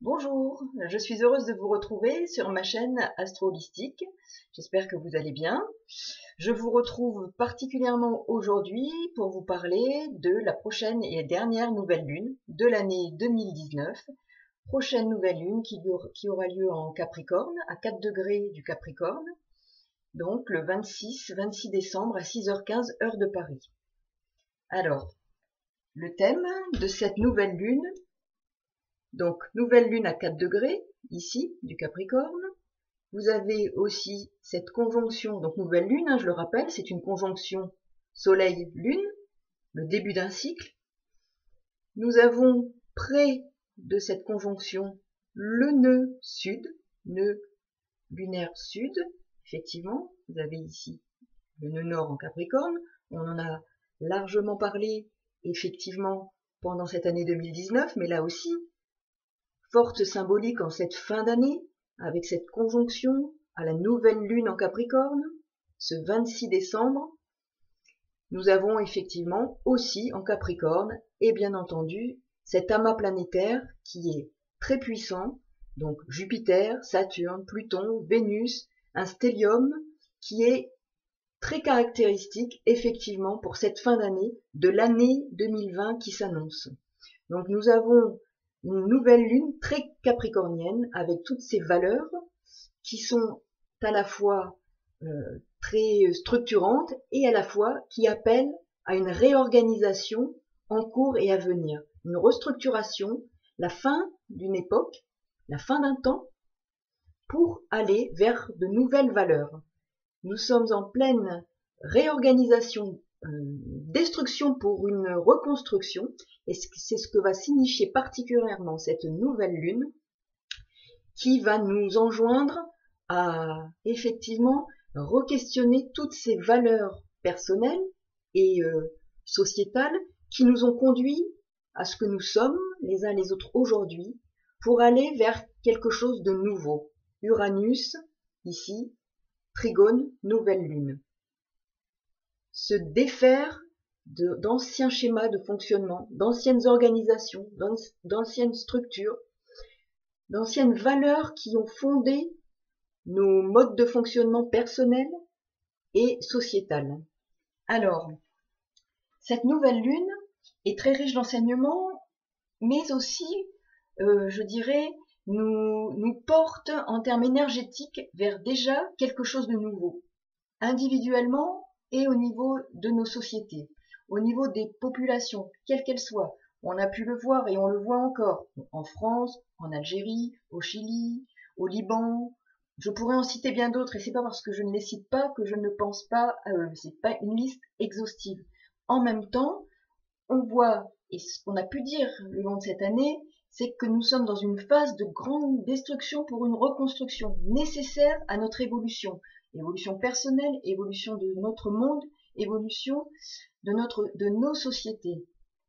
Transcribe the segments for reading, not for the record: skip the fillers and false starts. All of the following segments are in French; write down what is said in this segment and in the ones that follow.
Bonjour, je suis heureuse de vous retrouver sur ma chaîne Astro Holistique. J'espère que vous allez bien. Je vous retrouve particulièrement aujourd'hui pour vous parler de la prochaine et dernière nouvelle lune de l'année 2019. Prochaine nouvelle lune qui aura lieu en Capricorne, à 4 degrés du Capricorne, donc le 26 décembre à 6h15 heure de Paris. Alors, le thème de cette nouvelle lune, donc nouvelle lune à 4 degrés, ici, du Capricorne. Vous avez aussi cette conjonction, donc nouvelle lune, je le rappelle, c'est une conjonction soleil-lune, le début d'un cycle. Nous avons près de cette conjonction le nœud sud, nœud lunaire sud, effectivement, vous avez ici le nœud nord en Capricorne, on en a largement parlé, effectivement, pendant cette année 2019, mais là aussi, forte symbolique en cette fin d'année, avec cette conjonction à la nouvelle lune en Capricorne, ce 26 décembre, nous avons effectivement aussi en Capricorne, et bien entendu, cet amas planétaire qui est très puissant, donc Jupiter, Saturne, Pluton, Vénus, un stellium qui est très caractéristique effectivement pour cette fin d'année de l'année 2020 qui s'annonce. Donc nous avons une nouvelle lune très capricornienne avec toutes ces valeurs qui sont à la fois très structurantes et à la fois qui appellent à une réorganisation en cours et à venir. Une restructuration, la fin d'une époque, la fin d'un temps pour aller vers de nouvelles valeurs. Nous sommes en pleine réorganisation, destruction pour une reconstruction, et c'est ce que va signifier particulièrement cette nouvelle lune, qui va nous enjoindre à effectivement re-questionner toutes ces valeurs personnelles et sociétales qui nous ont conduits à ce que nous sommes les uns les autres aujourd'hui pour aller vers quelque chose de nouveau. Uranus, ici, Trigone, nouvelle lune. Se défaire d'anciens schémas de fonctionnement, d'anciennes organisations, d'anciennes structures, d'anciennes valeurs qui ont fondé nos modes de fonctionnement personnels et sociétal. Alors, cette nouvelle lune est très riche d'enseignements, mais aussi, je dirais, nous porte en termes énergétiques vers déjà quelque chose de nouveau, individuellement et au niveau de nos sociétés, au niveau des populations, quelles qu'elles soient. On a pu le voir et on le voit encore en France, en Algérie, au Chili, au Liban. Je pourrais en citer bien d'autres et c'est pas parce que je ne les cite pas que je ne pense pas à eux. C'est pas une liste exhaustive. En même temps, on voit, et ce qu'on a pu dire le long de cette année, c'est que nous sommes dans une phase de grande destruction pour une reconstruction nécessaire à notre évolution. Évolution personnelle, évolution de notre monde, évolution de nos sociétés.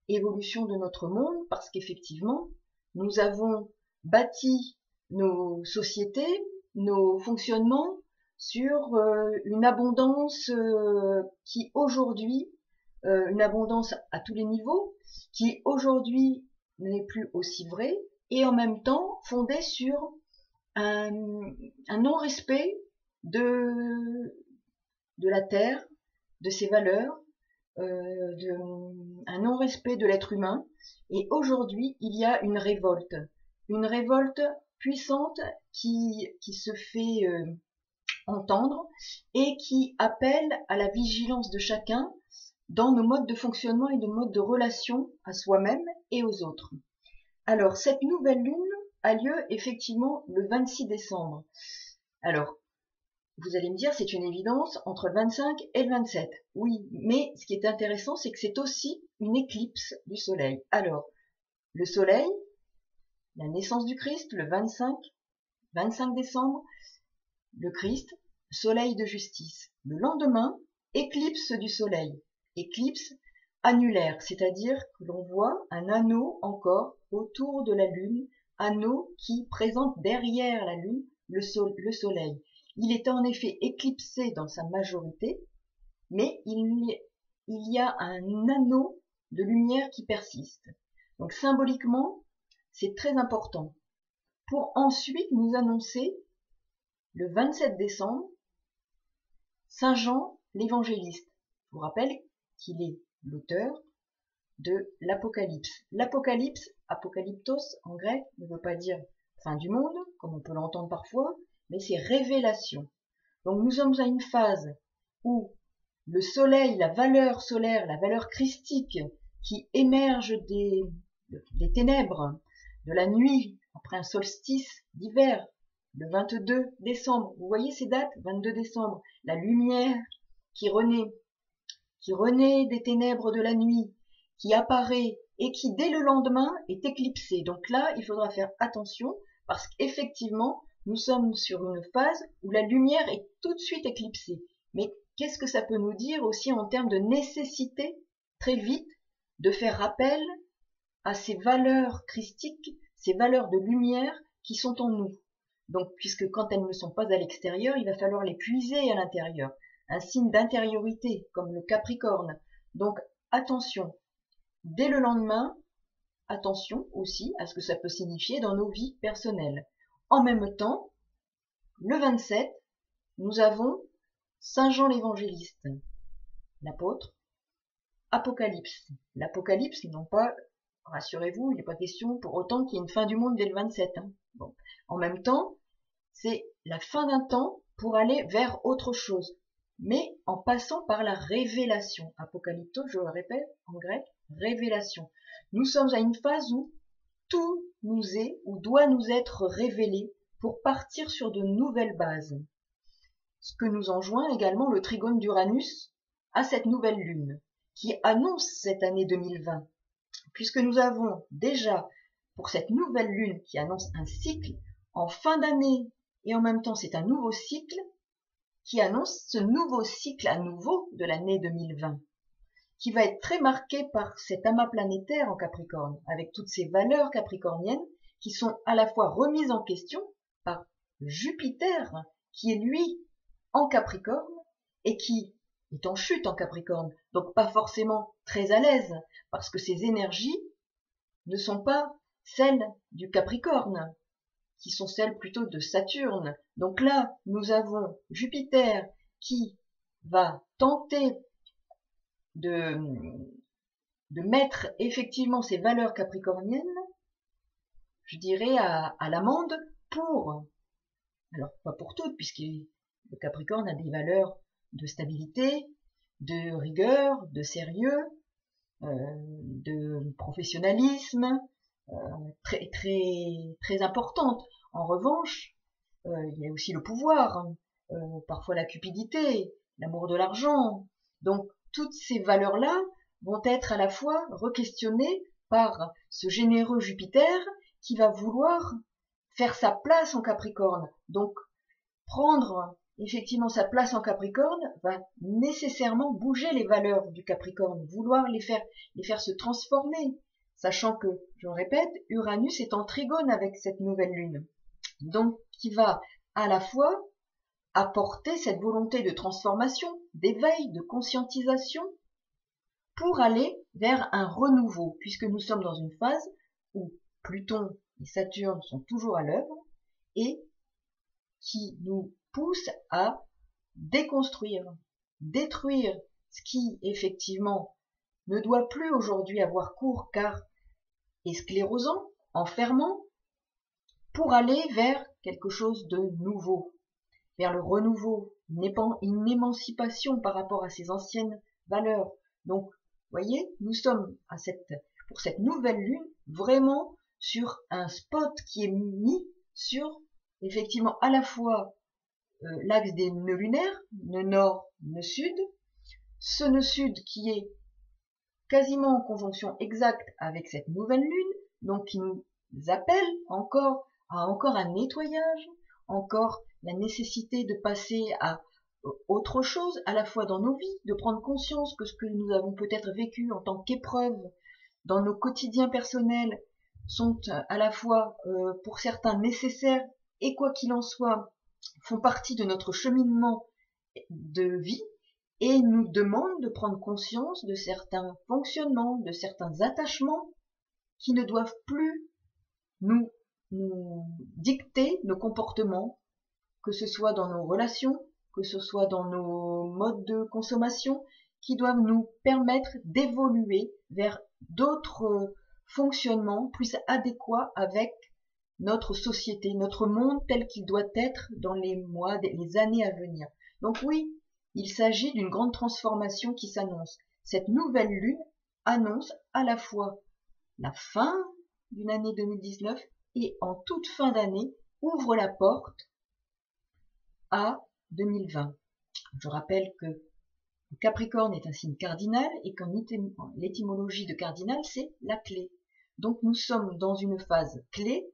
Évolution de notre monde parce qu'effectivement, nous avons bâti nos sociétés, nos fonctionnements sur une abondance qui aujourd'hui, une abondance à tous les niveaux, qui aujourd'hui n'est plus aussi vraie et en même temps fondée sur un non-respect de la terre, de ses valeurs, un non-respect de l'être humain. Et aujourd'hui, il y a une révolte puissante qui se fait entendre et qui appelle à la vigilance de chacun dans nos modes de fonctionnement et de modes de relation à soi-même et aux autres. Alors, cette nouvelle lune a lieu effectivement le 26 décembre. Alors, vous allez me dire, c'est une évidence, entre le 25 et le 27. Oui, mais ce qui est intéressant, c'est que c'est aussi une éclipse du soleil. Alors, le soleil, la naissance du Christ, le 25 décembre, le Christ, soleil de justice. Le lendemain, éclipse du soleil, éclipse annulaire, c'est-à-dire que l'on voit un anneau encore autour de la lune, anneau qui présente derrière la lune le soleil. Il est en effet éclipsé dans sa majorité, mais il y a un anneau de lumière qui persiste. Donc symboliquement, c'est très important. pour ensuite nous annoncer, le 27 décembre, Saint Jean l'Évangéliste. Je vous rappelle qu'il est l'auteur de l'Apocalypse. L'Apocalypse, apocalyptos en grec, ne veut pas dire fin du monde, comme on peut l'entendre parfois, mais c'est révélation. Donc nous sommes à une phase où le soleil, la valeur solaire, la valeur christique qui émerge des ténèbres, de la nuit, après un solstice d'hiver, le 22 décembre. Vous voyez ces dates? 22 décembre, la lumière qui renaît des ténèbres de la nuit, qui apparaît et qui dès le lendemain est éclipsée. Donc là, il faudra faire attention parce qu'effectivement, nous sommes sur une phase où la lumière est tout de suite éclipsée. Mais qu'est-ce que ça peut nous dire aussi en termes de nécessité, très vite, de faire rappel à ces valeurs christiques, ces valeurs de lumière qui sont en nous. Donc, puisque quand elles ne sont pas à l'extérieur, il va falloir les puiser à l'intérieur. Un signe d'intériorité, comme le Capricorne. Donc, attention. Dès le lendemain, attention aussi à ce que ça peut signifier dans nos vies personnelles. En même temps, le 27, nous avons Saint Jean l'Évangéliste, l'apôtre, Apocalypse. L'Apocalypse, non pas, rassurez-vous, il n'est pas question pour autant qu'il y ait une fin du monde dès le 27. Bon. En même temps, c'est la fin d'un temps pour aller vers autre chose, mais en passant par la révélation. Apocalypto, je le répète, en grec, révélation. Nous sommes à une phase où tout nous est ou doit nous être révélé pour partir sur de nouvelles bases. Ce que nous enjoint également le trigone d'Uranus à cette nouvelle lune, qui annonce cette année 2020, puisque nous avons déjà, pour cette nouvelle lune qui annonce un cycle, en fin d'année, et en même temps c'est un nouveau cycle, qui annonce ce nouveau cycle à nouveau de l'année 2020, qui va être très marqué par cet amas planétaire en Capricorne, avec toutes ces valeurs capricorniennes qui sont à la fois remises en question par Jupiter, qui est lui en Capricorne, et qui est en chute en Capricorne, donc pas forcément très à l'aise, parce que ces énergies ne sont pas celles du Capricorne, qui sont celles plutôt de Saturne. Donc là, nous avons Jupiter qui va tenter de mettre effectivement ces valeurs capricorniennes, je dirais, à l'amende pour, alors pas pour toutes, puisque le Capricorne a des valeurs de stabilité, de rigueur, de sérieux, de professionnalisme, très très très importante. En revanche, il y a aussi le pouvoir, parfois la cupidité, l'amour de l'argent. Donc toutes ces valeurs-là vont être à la fois re-questionnées par ce généreux Jupiter qui va vouloir faire sa place en Capricorne. Donc prendre effectivement sa place en Capricorne va nécessairement bouger les valeurs du Capricorne, vouloir les faire se transformer, sachant que, je le répète, Uranus est en trigone avec cette nouvelle lune, donc qui va à la fois apporter cette volonté de transformation, d'éveil, de conscientisation, pour aller vers un renouveau, puisque nous sommes dans une phase où Pluton et Saturne sont toujours à l'œuvre, et qui nous pousse à déconstruire, détruire ce qui, effectivement, ne doit plus aujourd'hui avoir cours car est sclérosant, enfermant, pour aller vers quelque chose de nouveau, vers le renouveau, une émancipation par rapport à ces anciennes valeurs. Donc, vous voyez, nous sommes pour cette nouvelle lune vraiment sur un spot qui est mis sur, effectivement, à la fois l'axe des nœuds lunaires, nœud nord, nœud sud, ce nœud sud qui est quasiment en conjonction exacte avec cette nouvelle lune, donc qui nous appelle encore à un nettoyage, encore la nécessité de passer à autre chose, à la fois dans nos vies, de prendre conscience que ce que nous avons peut-être vécu en tant qu'épreuve dans nos quotidiens personnels sont à la fois pour certains nécessaires et quoi qu'il en soit font partie de notre cheminement de vie et nous demandent de prendre conscience de certains fonctionnements, de certains attachements qui ne doivent plus nous dicter nos comportements, que ce soit dans nos relations, que ce soit dans nos modes de consommation, qui doivent nous permettre d'évoluer vers d'autres fonctionnements plus adéquats avec notre société, notre monde tel qu'il doit être dans les mois, les années à venir. Donc oui, il s'agit d'une grande transformation qui s'annonce. Cette nouvelle lune annonce à la fois la fin d'une année 2019 et en toute fin d'année ouvre la porte à 2020. Je rappelle que le Capricorne est un signe cardinal et qu'en l'étymologie de cardinal, c'est la clé. Donc nous sommes dans une phase clé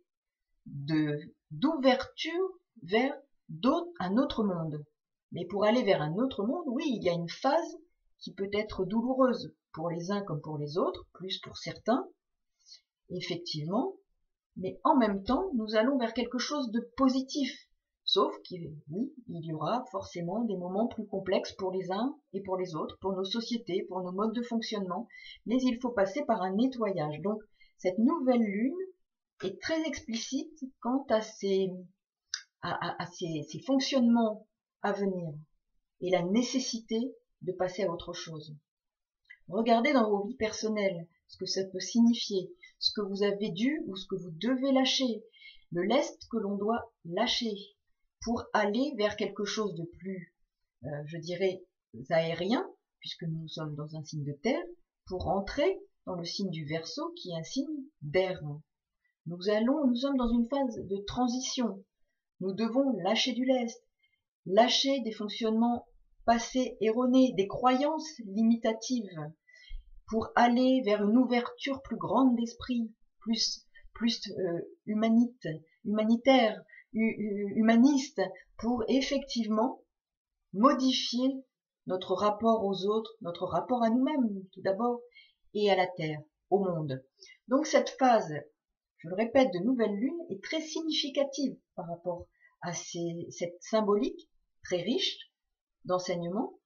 d'ouverture vers un autre monde. Mais pour aller vers un autre monde, oui, il y a une phase qui peut être douloureuse pour les uns comme pour les autres, plus pour certains, effectivement, mais en même temps, nous allons vers quelque chose de positif. Sauf qu'il oui, il y aura forcément des moments plus complexes pour les uns et pour les autres, pour nos sociétés, pour nos modes de fonctionnement, mais il faut passer par un nettoyage. Donc, cette nouvelle lune est très explicite quant à ces fonctionnements à venir et la nécessité de passer à autre chose. Regardez dans vos vies personnelles ce que ça peut signifier, ce que vous avez dû ou ce que vous devez lâcher, le lest que l'on doit lâcher pour aller vers quelque chose de plus, je dirais, aérien, puisque nous sommes dans un signe de terre, pour entrer dans le signe du Verseau, qui est un signe d'air. Nous sommes dans une phase de transition. Nous devons lâcher du lest, lâcher des fonctionnements passés erronés, des croyances limitatives, pour aller vers une ouverture plus grande d'esprit, plus humanitaire, humaniste, pour effectivement modifier notre rapport aux autres, notre rapport à nous-mêmes tout d'abord, et à la Terre, au monde. Donc cette phase, je le répète, de nouvelle lune est très significative par rapport à cette symbolique très riche d'enseignements.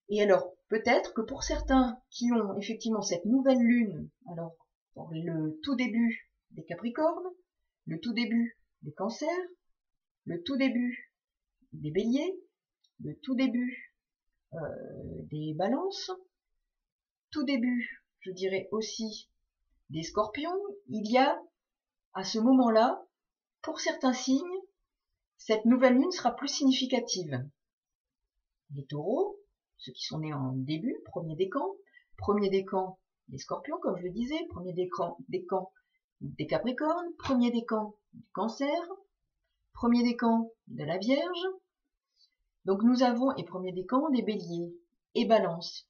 Et alors, peut-être que pour certains qui ont effectivement cette nouvelle lune, alors pour le tout début des Capricornes, le tout début des Cancers, le tout début des Béliers, le tout début des Balances, tout début, je dirais aussi, des Scorpions, il y a à ce moment-là, pour certains signes, cette nouvelle lune sera plus significative. Les Taureaux, ceux qui sont nés en début, premier décan des Scorpions, comme je le disais, premier décan des Capricornes, premier décan du Cancer, premier décan de la Vierge. Donc nous avons, et premier décan des Béliers et Balance.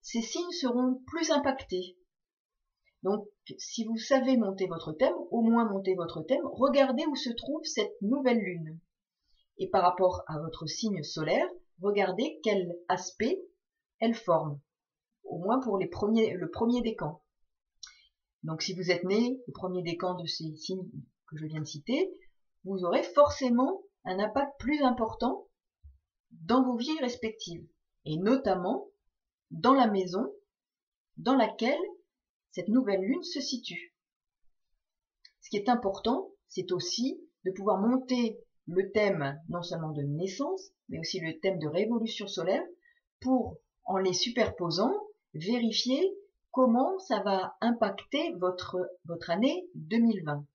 Ces signes seront plus impactés. Donc, si vous savez monter votre thème, au moins monter votre thème, regardez où se trouve cette nouvelle lune. Et par rapport à votre signe solaire, regardez quel aspect elle forme, au moins pour le premier décan. Donc si vous êtes né le premier décan de ces signes que je viens de citer, vous aurez forcément un impact plus important dans vos vies respectives, et notamment dans la maison dans laquelle cette nouvelle lune se situe. Ce qui est important, c'est aussi de pouvoir monter le thème non seulement de naissance, mais aussi le thème de révolution solaire, pour, en les superposant, vérifier comment ça va impacter votre année 2020.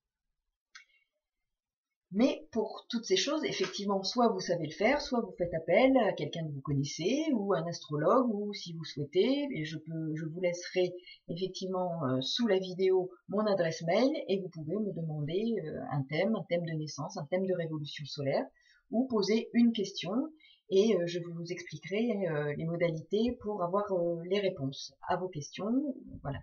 Mais pour toutes ces choses, effectivement, soit vous savez le faire, soit vous faites appel à quelqu'un que vous connaissez, ou un astrologue, ou si vous souhaitez, et je vous laisserai effectivement sous la vidéo mon adresse mail, et vous pouvez me demander un thème de naissance, un thème de révolution solaire, ou poser une question, et je vous expliquerai les modalités pour avoir les réponses à vos questions. Voilà.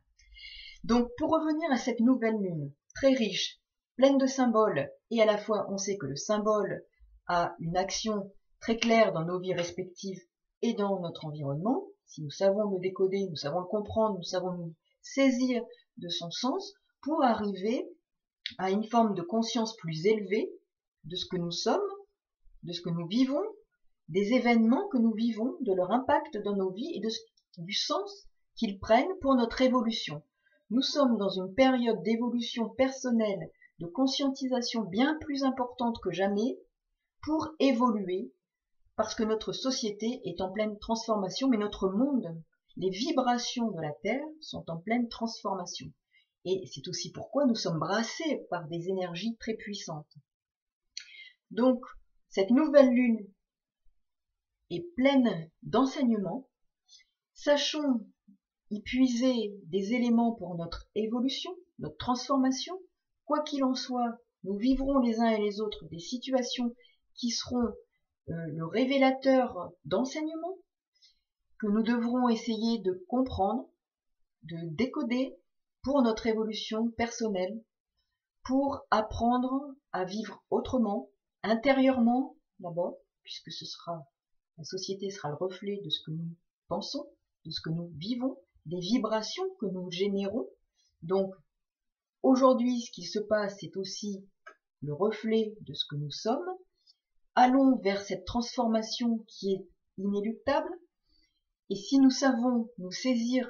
Donc, pour revenir à cette nouvelle lune, très riche, pleine de symboles, et à la fois on sait que le symbole a une action très claire dans nos vies respectives et dans notre environnement. Si nous savons le décoder, nous savons le comprendre, nous savons nous saisir de son sens pour arriver à une forme de conscience plus élevée de ce que nous sommes, de ce que nous vivons, des événements que nous vivons, de leur impact dans nos vies et du sens qu'ils prennent pour notre évolution. Nous sommes dans une période d'évolution personnelle de conscientisation bien plus importante que jamais pour évoluer, parce que notre société est en pleine transformation, mais notre monde, les vibrations de la Terre sont en pleine transformation. Et c'est aussi pourquoi nous sommes brassés par des énergies très puissantes. Donc, cette nouvelle lune est pleine d'enseignements. Sachons y puiser des éléments pour notre évolution, notre transformation. Quoi qu'il en soit, nous vivrons les uns et les autres des situations qui seront le révélateur d'enseignements que nous devrons essayer de comprendre, de décoder pour notre évolution personnelle, pour apprendre à vivre autrement, intérieurement d'abord, puisque la société sera le reflet de ce que nous pensons, de ce que nous vivons, des vibrations que nous générons. Donc, aujourd'hui, ce qui se passe, c'est aussi le reflet de ce que nous sommes. Allons vers cette transformation qui est inéluctable. Et si nous savons nous saisir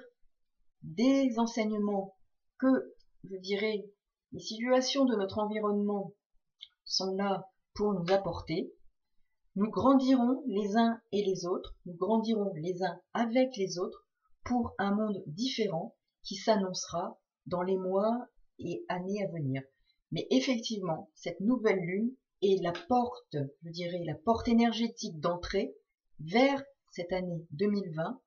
des enseignements que, je dirais, les situations de notre environnement sont là pour nous apporter, nous grandirons les uns et les autres, nous grandirons les uns avec les autres pour un monde différent qui s'annoncera dans les mois et années à venir. Mais effectivement, cette nouvelle lune est la porte, je dirais, la porte énergétique d'entrée vers cette année 2020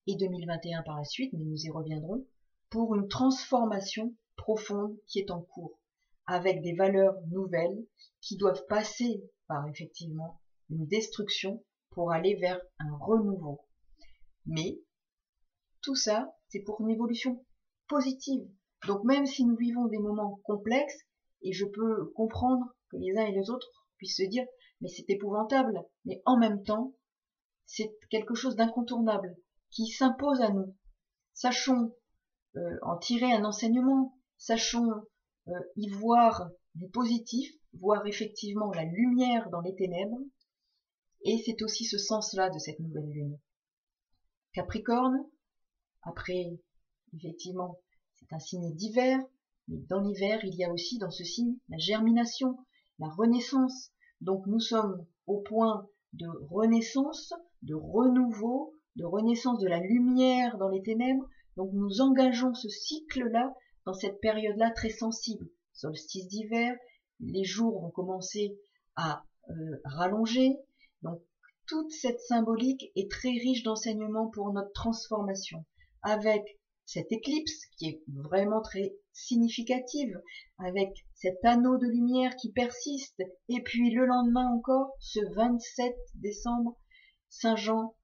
et 2021 par la suite, mais nous y reviendrons, pour une transformation profonde qui est en cours, avec des valeurs nouvelles qui doivent passer par effectivement une destruction pour aller vers un renouveau. Mais tout ça, c'est pour une évolution positive. Donc même si nous vivons des moments complexes, et je peux comprendre que les uns et les autres puissent se dire « mais c'est épouvantable », mais en même temps, c'est quelque chose d'incontournable qui s'impose à nous. Sachons en tirer un enseignement, sachons y voir du positif, voir effectivement la lumière dans les ténèbres, et c'est aussi ce sens-là de cette nouvelle lune. Capricorne, après, effectivement, c'est un signe d'hiver, mais dans l'hiver, il y a aussi dans ce signe la germination, la renaissance. Donc nous sommes au point de renaissance, de renouveau, de renaissance de la lumière dans les ténèbres. Donc nous engageons ce cycle-là dans cette période-là très sensible. Solstice d'hiver, les jours vont commencer à rallonger. Donc toute cette symbolique est très riche d'enseignements pour notre transformation, avec cette éclipse qui est vraiment très significative, avec cet anneau de lumière qui persiste, et puis le lendemain encore, ce 27 décembre, Saint Jean,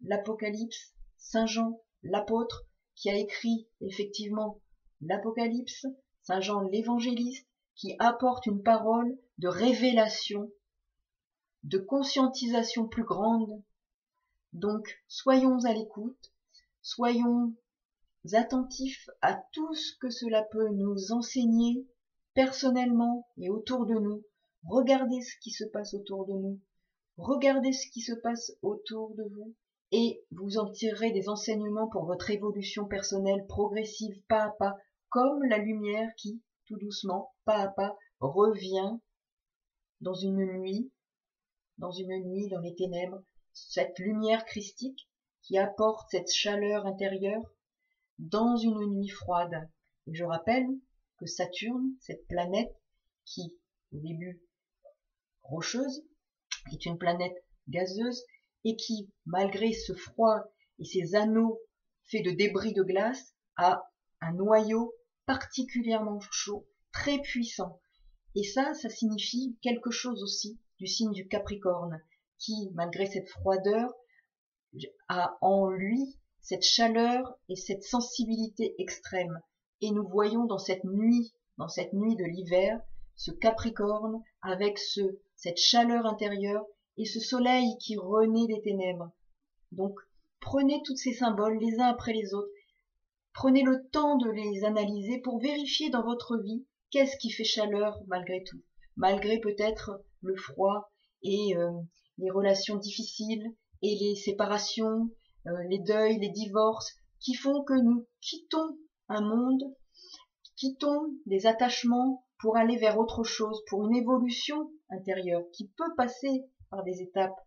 l'Apocalypse, Saint Jean, l'apôtre, qui a écrit effectivement l'Apocalypse, Saint Jean l'évangéliste, qui apporte une parole de révélation, de conscientisation plus grande. Donc, soyons à l'écoute, soyons attentifs à tout ce que cela peut nous enseigner personnellement et autour de nous. Regardez ce qui se passe autour de nous, regardez ce qui se passe autour de vous, et vous en tirerez des enseignements pour votre évolution personnelle progressive, pas à pas, comme la lumière qui, tout doucement, pas à pas, revient dans une nuit, dans les ténèbres, cette lumière christique qui apporte cette chaleur intérieure dans une nuit froide. Et je rappelle que Saturne, cette planète qui, au début, rocheuse, est une planète gazeuse et qui, malgré ce froid et ces anneaux faits de débris de glace, a un noyau particulièrement chaud, très puissant. Et ça signifie quelque chose aussi du signe du Capricorne, qui, malgré cette froideur, a en lui cette chaleur et cette sensibilité extrême. Et nous voyons dans cette nuit de l'hiver, ce Capricorne avec cette chaleur intérieure et ce soleil qui renaît des ténèbres. Donc, prenez tous ces symboles les uns après les autres. Prenez le temps de les analyser pour vérifier dans votre vie qu'est-ce qui fait chaleur malgré tout, malgré peut-être le froid et les relations difficiles et les séparations, les deuils, les divorces, qui font que nous quittons un monde, quittons des attachements pour aller vers autre chose, pour une évolution intérieure qui peut passer par des étapes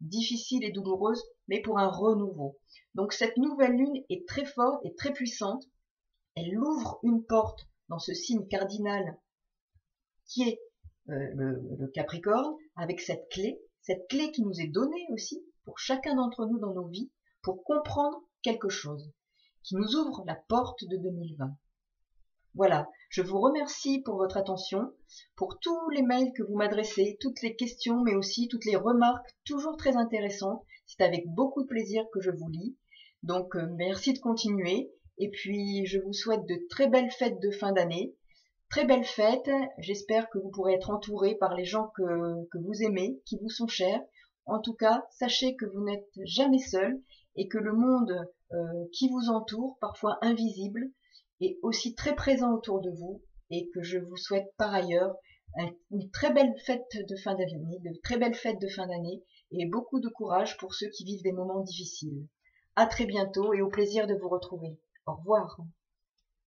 difficiles et douloureuses, mais pour un renouveau. Donc cette nouvelle lune est très forte et très puissante. Elle ouvre une porte dans ce signe cardinal qui est le Capricorne, avec cette clé qui nous est donnée aussi pour chacun d'entre nous dans nos vies, pour comprendre quelque chose, qui nous ouvre la porte de 2020. Voilà, je vous remercie pour votre attention, pour tous les mails que vous m'adressez, toutes les questions, mais aussi toutes les remarques, toujours très intéressantes. C'est avec beaucoup de plaisir que je vous lis. Donc, merci de continuer. Et puis, je vous souhaite de très belles fêtes de fin d'année. Très belles fêtes. J'espère que vous pourrez être entouré par les gens que vous aimez, qui vous sont chers. En tout cas, sachez que vous n'êtes jamais seul et que le monde qui vous entoure, parfois invisible, est aussi très présent autour de vous, et que je vous souhaite par ailleurs une très belle fête de fin d'année, de très belles fêtes de fin d'année, et beaucoup de courage pour ceux qui vivent des moments difficiles. À très bientôt et au plaisir de vous retrouver. Au revoir.